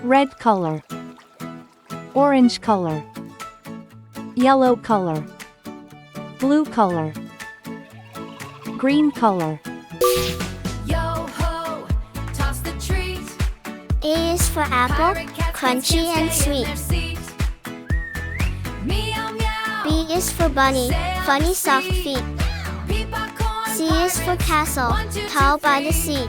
red color, orange color, yellow color, blue color, green color. Yo-ho, toss the treat. A is for apple, crunchy and sweet. Meow meow. B is for bunny, funny soft feet. Popcorn C is for castle, 1, 2, 3, tall by the sea.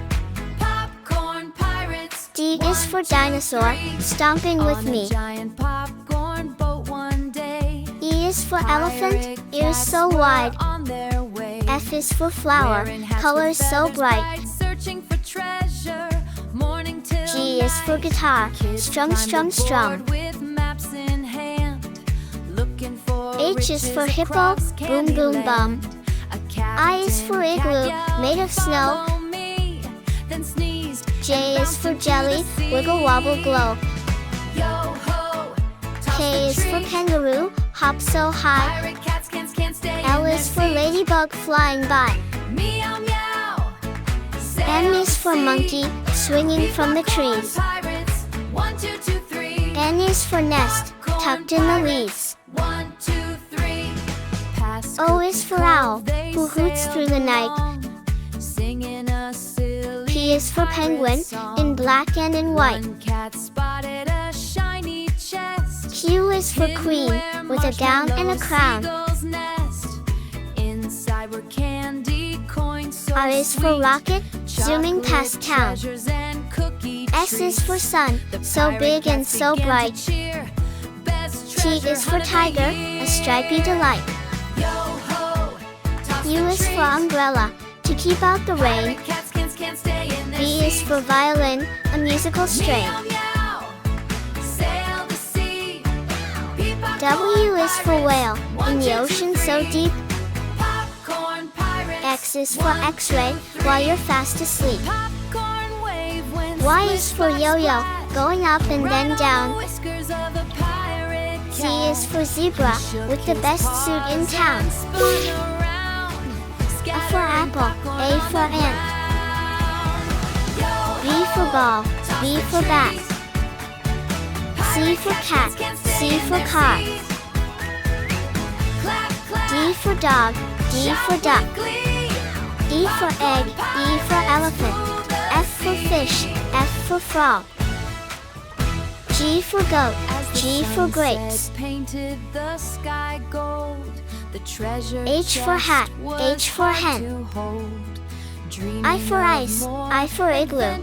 Popcorn pirates. D is for dinosaur, stomping with On a me. giant popcorn boat one day. E is for elephant, ears so wide. On their way. F is for flower, Wearing hats colors with so feathers bright. searching for treasure, morning till G is for night. guitar, Kids strum, climb strum, the strum. board with maps in hand, looking for H is for riches hippo, across boom, boom, bum. Candyland. A I is for captain igloo, cat yelled, made of snow. "Follow me," then sneezed J and is bounced for into jelly, the sea. wiggle, wobble, glow. Yo-ho, toss K the is for treat. kangaroo, hop so high. Pirate cats can't stay L in is their for seat. ladybug, flying by. Meow meow. M is for Sail monkey, the sea. swinging from the Popcorn trees. Pirates. 1, 2, 2, 3. N is for nest, tucked in the leaves. 1, 2, 3. Past O is for owl, they who hoots sailed through the night. along, singing a silly P is for pirate penguin, song. in black and in white. One cat spotted a shiny chest. Q is for hidden queen, where with a gown and a marshmallow crown. seagulls nest. Inside were candy coins so R is for sweet. rocket, zooming Chocolate past town. treasures and cookie S is for treats. sun, The so pirate big and cats so began to bright. cheer. Best T treasure is for hunt of the tiger, year. a stripy delight. Yo-ho, toss U the is for treat. umbrella, to keep out the rain. Pirate cats can't stay in their V is seats. for violin, a musical strain. Meow meow, sail the sea. W is for whale, in the ocean so deep. Popcorn pirates. X is for x-ray, while you're fast asleep. Popcorn wave when Y is for yo-yo, going up and then down. Whiskers of a pirate Z cat. is for zebra, with the best suit in town. A for apple, A for ant. B for ball, B for bat. C for cat, C for car. D for dog, D for duck. E for egg, E for elephant. F for fish, F for frog. G for goat, G for grapes. Painted the sky gold. The treasure H for hat, H for hen. I for ice, I for igloo.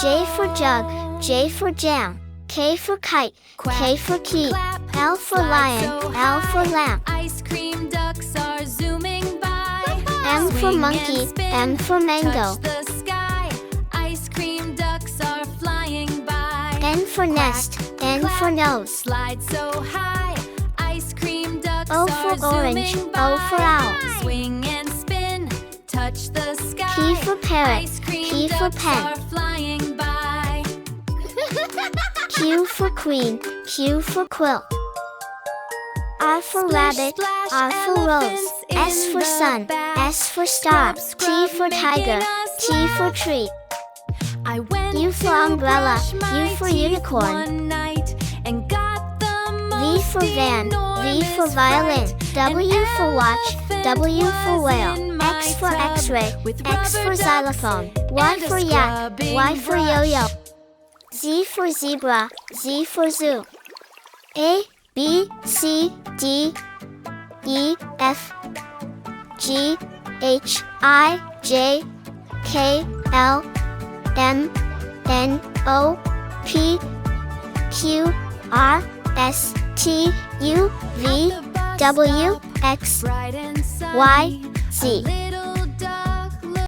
J for jug, J for jam. K for kite, K for key. L for lion, L for lamp. Ice cream ducks are zooming by. M for Swing monkey, and spin, M for mango. touch the sky. Ice cream ducks are flying by. N for nest, N for nose. Slide so high. Ice cream ducks O are for orange, zooming O for by. owl. Swing and spin, touch the sky. P for parrot, Ice cream P for ducks pen. are flying by. Q for queen, Q for quilt. R for rabbit, Splash, R for rose. elephants S in for the sun, bath. S for star. Scrub, T for scrub, tiger, making us T for laugh. tree. I went U for to umbrella, brush my U for teeth unicorn. one night and got the V most for van, V for enormous violin. fright. W An for watch, elephant W for was whale. in my X for tub x-ray, with X rubber for ducks xylophone. Y and a for yak, scrubbing Y for brush. yo-yo. Z for zebra, Z for zoo. A, B, C, D, E, F, G, H, I, J, K, L, M, N, O, P, Q, R, S, T, U, V, W, X, Bright and sunny, Y, a Z. little